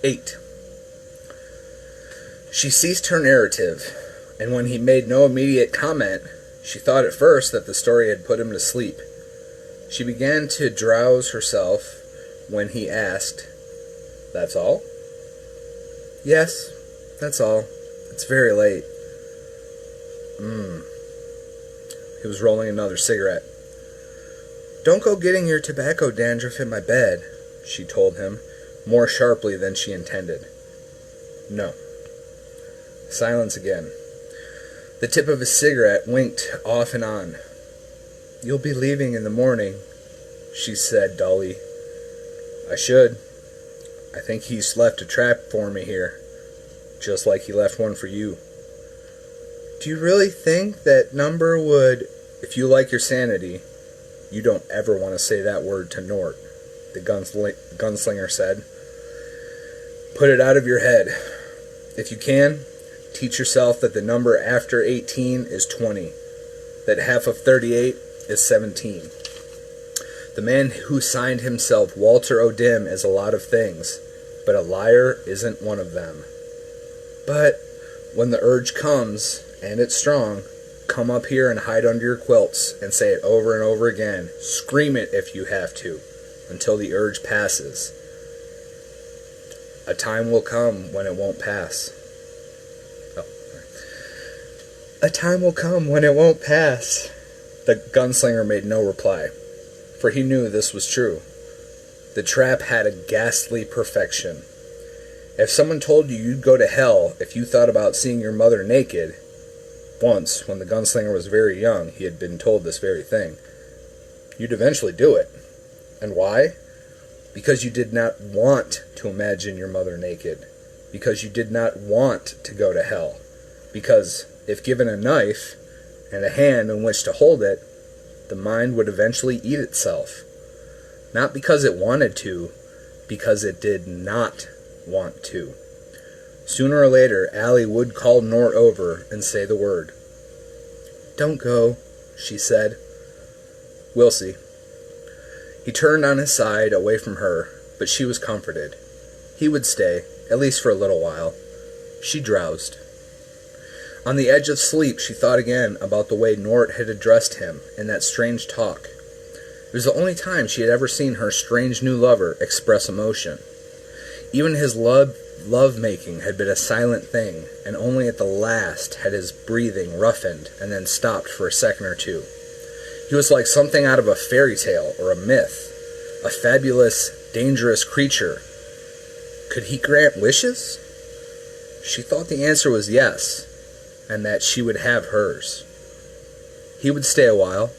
8. She ceased her narrative, and when he made no immediate comment, she thought at first that the story had put him to sleep. She began to drowse herself when he asked, "That's all?" "Yes, that's all. It's very late." He was rolling another cigarette. "Don't go getting your tobacco dandruff in my bed," she told him, more sharply than she intended. "No." Silence again. The tip of his cigarette winked off and on. "You'll be leaving in the morning," she said dully. "I should. I think he's left a trap for me here, just like he left one for you." "Do you really think that number would—" "If you like your sanity, you don't ever want to say that word to Nort," the gunslinger said. "Put it out of your head. If you can, teach yourself that the number after 18 is 20, that half of 38 is 17. The man who signed himself Walter O'Dim is a lot of things, but a liar isn't one of them. But when the urge comes, and it's strong, come up here and hide under your quilts and say it over and over again. Scream it if you have to, until the urge passes. A time will come when it won't pass." "A time will come when it won't pass." The gunslinger made no reply, for he knew this was true. The trap had a ghastly perfection. If someone told you you'd go to hell if you thought about seeing your mother naked— once, when the gunslinger was very young, he had been told this very thing— you'd eventually do it. And why? Because you did not want to imagine your mother naked. Because you did not want to go to hell. Because if given a knife and a hand in which to hold it, the mind would eventually eat itself. Not because it wanted to, because it did not want to. Sooner or later, Allie would call Nort over and say the word. "Don't go," she said. "We'll see." He turned on his side away from her, but she was comforted. He would stay, at least for a little while. She drowsed. On the edge of sleep, she thought again about the way Nort had addressed him in that strange talk. It was the only time she had ever seen her strange new lover express emotion. Even his love-making had been a silent thing, and only at the last had his breathing roughened and then stopped for a second or two. He was like something out of a fairy tale or a myth, a fabulous, dangerous creature. Could he grant wishes? She thought the answer was yes, and that she would have hers. He would stay a while.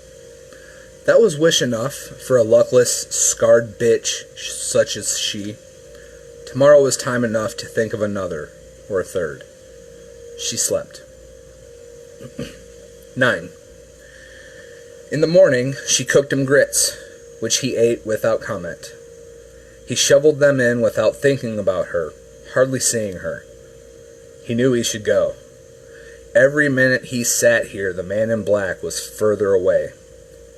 That was wish enough for a luckless, scarred bitch such as she. Tomorrow was time enough to think of another, or a third. She slept. 9. In the morning, she cooked him grits, which he ate without comment. He shoveled them in without thinking about her, hardly seeing her. He knew he should go. Every minute he sat here, the man in black was further away,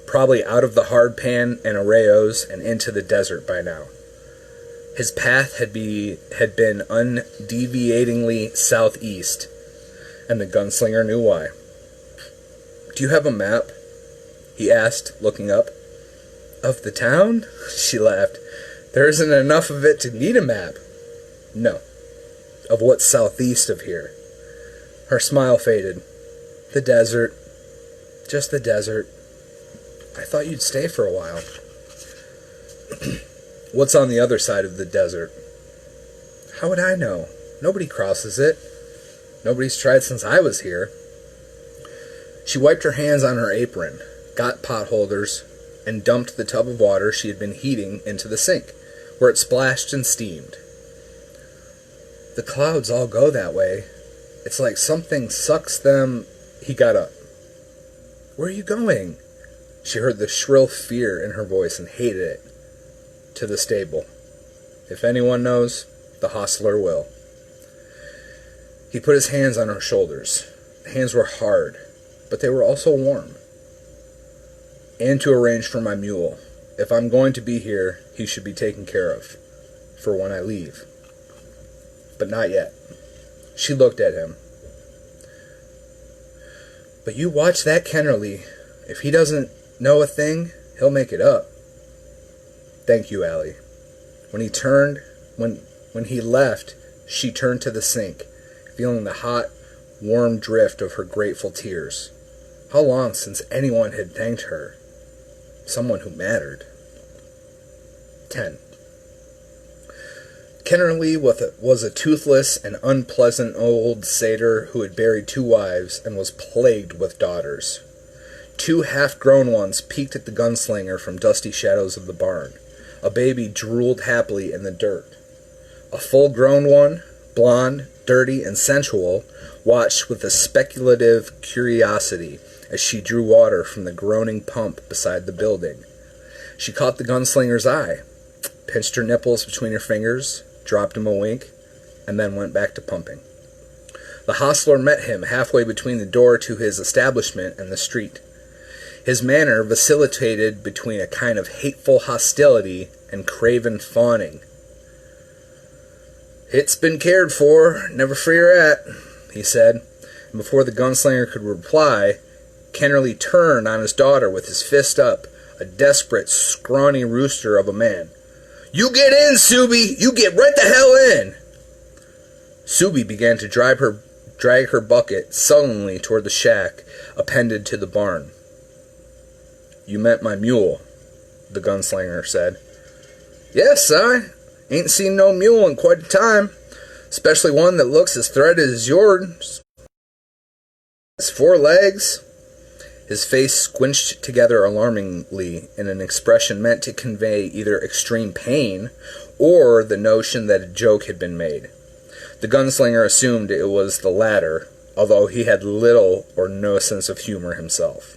probably out of the hard pan and arroyos and into the desert by now. His path had been undeviatingly southeast, and the gunslinger knew why. "Do you have a map?" he asked, looking up. "Of the town?" She laughed. "There isn't enough of it to need a map." "No. Of what's southeast of here." Her smile faded. "The desert. Just the desert. I thought you'd stay for a while." "What's on the other side of the desert?" "How would I know? Nobody crosses it. Nobody's tried since I was here." She wiped her hands on her apron, got potholders, and dumped the tub of water she had been heating into the sink, where it splashed and steamed. "The clouds all go that way. It's like something sucks them—" He got up. "Where are you going?" She heard the shrill fear in her voice and hated it. "To the stable. If anyone knows, the hostler will." He put his hands on her shoulders. The hands were hard, but they were also warm. "And to arrange for my mule. If I'm going to be here, he should be taken care of. For when I leave." but not yet. She looked at him. But you watch that Kennerly. If he doesn't know a thing, he'll make it up. Thank you, Allie. When he left, she turned to the sink, feeling the hot, warm drift of her grateful tears. How long since anyone had thanked her? Someone who mattered. 10. Kennerly was a toothless and unpleasant old satyr who had buried 2 wives and was plagued with daughters. 2 half-grown ones peeked at the gunslinger from dusty shadows of the barn. A baby drooled happily in the dirt. A full-grown one, blonde, dirty, and sensual, watched with a speculative curiosity as she drew water from the groaning pump beside the building. She caught the gunslinger's eye, pinched her nipples between her fingers, dropped him a wink, and then went back to pumping. The hostler met him halfway between the door to his establishment and the street. His manner vacillated between a kind of hateful hostility and craven fawning. "It's been cared for, never fear at," he said, and before the gunslinger could reply, Kennerly turned on his daughter with his fist up, a desperate, scrawny rooster of a man. "You get in, Subi! You get right the hell in!" Subi began to drag her bucket sullenly toward the shack appended to the barn. "You meant my mule," the gunslinger said. "Yes, I ain't seen no mule in quite a time, especially one that looks as threaded as yours. It's 4 legs." His face squinched together alarmingly in an expression meant to convey either extreme pain or the notion that a joke had been made. The gunslinger assumed it was the latter, although he had little or no sense of humor himself.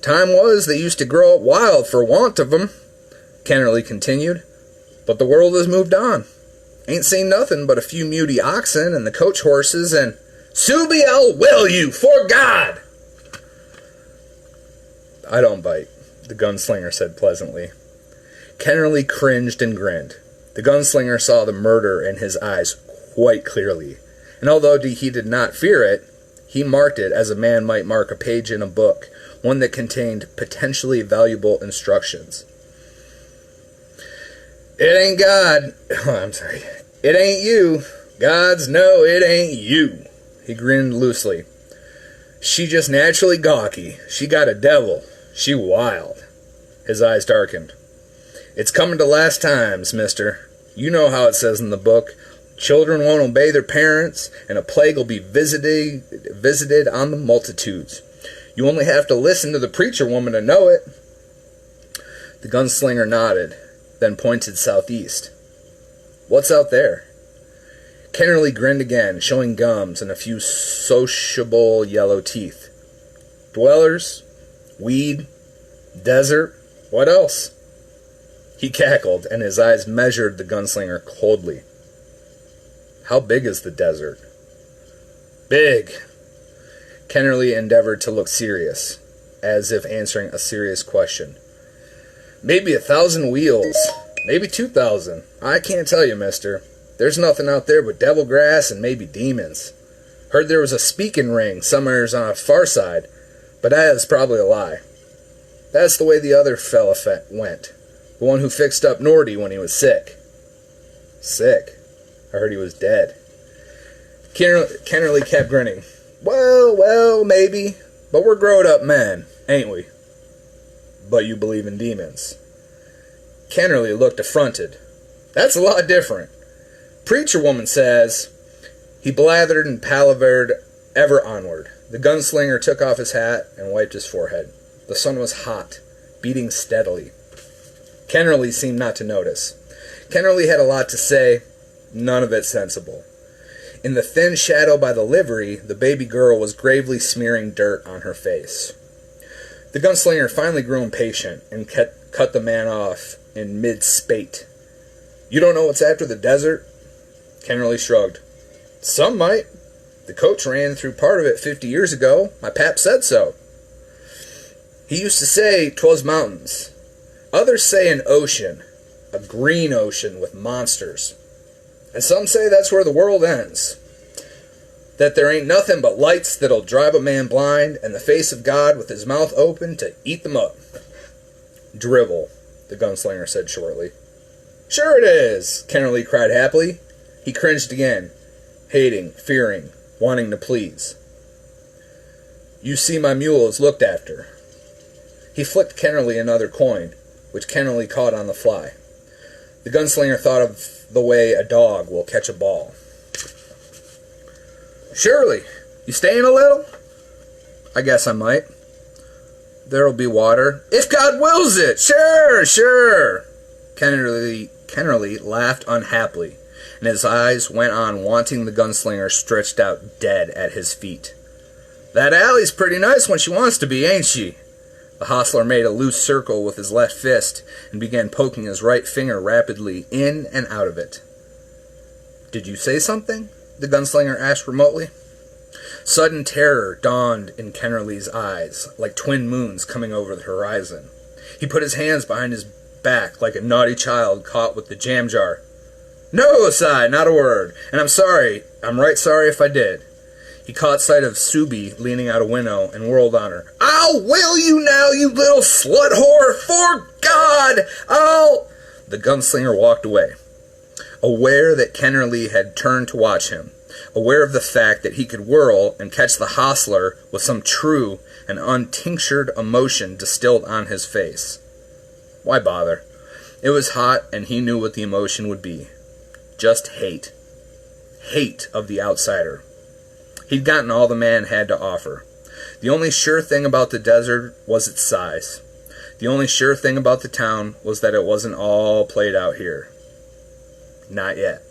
"Time was they used to grow up wild for want of 'em," Kennerly continued, "but the world has moved on. Ain't seen nothing but a few muty oxen and the coach horses and—" "Subi, I'll will you, for God!" "I don't bite," the gunslinger said pleasantly. Kennerly cringed and grinned. The gunslinger saw the murder in his eyes quite clearly, and although he did not fear it, he marked it as a man might mark a page in a book, one that contained potentially valuable instructions. "It ain't God. It ain't you. Gods, no, it ain't you." He grinned loosely. "She just naturally gawky. She got a devil. She wild." His eyes darkened. "It's coming to last times, mister. You know how it says in the book. Children won't obey their parents, and a plague will be visited on the multitudes. You only have to listen to the preacher woman to know it." The gunslinger nodded, then pointed southeast. "What's out there?" Kennerly grinned again, showing gums and a few sociable yellow teeth. "Dwellers? Weed? Desert? What else?" He cackled, and his eyes measured the gunslinger coldly. "How big is the desert?" "Big." Kennerly endeavored to look serious, as if answering a serious question. "Maybe 1,000 wheels. Maybe 2,000. I can't tell you, mister. There's nothing out there but devil grass and maybe demons. Heard there was a speaking ring somewheres on a far side, but that is probably a lie. That's the way the other fella went. The one who fixed up Nordy when he was sick." "Sick? I heard he was dead." Kennerly kept grinning. Well, maybe. But we're grown-up men, ain't we?" "But you believe in demons." Kennerly looked affronted. "That's a lot different. Preacher woman says—" He blathered and palavered ever onward. The gunslinger took off his hat and wiped his forehead. The sun was hot, beating steadily. Kennerly seemed not to notice. Kennerly had a lot to say, none of it sensible. In the thin shadow by the livery, the baby girl was gravely smearing dirt on her face. The gunslinger finally grew impatient and cut the man off in mid-spate. "You don't know what's after the desert?" Kennerly shrugged. "Some might. The coach ran through part of it 50 years ago. My pap said so. He used to say 'twas mountains. Others say an ocean, a green ocean with monsters. And some say that's where the world ends. That there ain't nothing but lights that'll drive a man blind, and the face of God with his mouth open to eat them up. Drivel, the gunslinger said shortly. Sure it is, Kennerly cried happily. He cringed again, hating, fearing, wanting to please. You see my mule is looked after. He flicked Kennerly another coin, which Kennerly caught on the fly. The gunslinger thought of the way a dog will catch a ball. Surely, you staying a little? I guess I might. There'll be water. If God wills it! Sure! Kennerly laughed unhappily, and his eyes went on wanting the gunslinger stretched out dead at his feet. That alley's pretty nice when she wants to be, ain't she? The hostler made a loose circle with his left fist and began poking his right finger rapidly in and out of it. Did you say something? The gunslinger asked remotely. Sudden terror dawned in Kennerly's eyes, like twin moons coming over the horizon. He put his hands behind his back like a naughty child caught with the jam jar. No, Si, not a word, and I'm sorry. I'm right sorry if I did. He caught sight of Subi leaning out a window and whirled on her. I'll will you now, you little slut whore! For God! The gunslinger walked away, aware that Kennerly had turned to watch him, aware of the fact that he could whirl and catch the hostler with some true and untinctured emotion distilled on his face. Why bother? It was hot, and he knew what the emotion would be. Just hate. Hate of the outsider. He'd gotten all the man had to offer. The only sure thing about the desert was its size. The only sure thing about the town was that it wasn't all played out here. Not yet.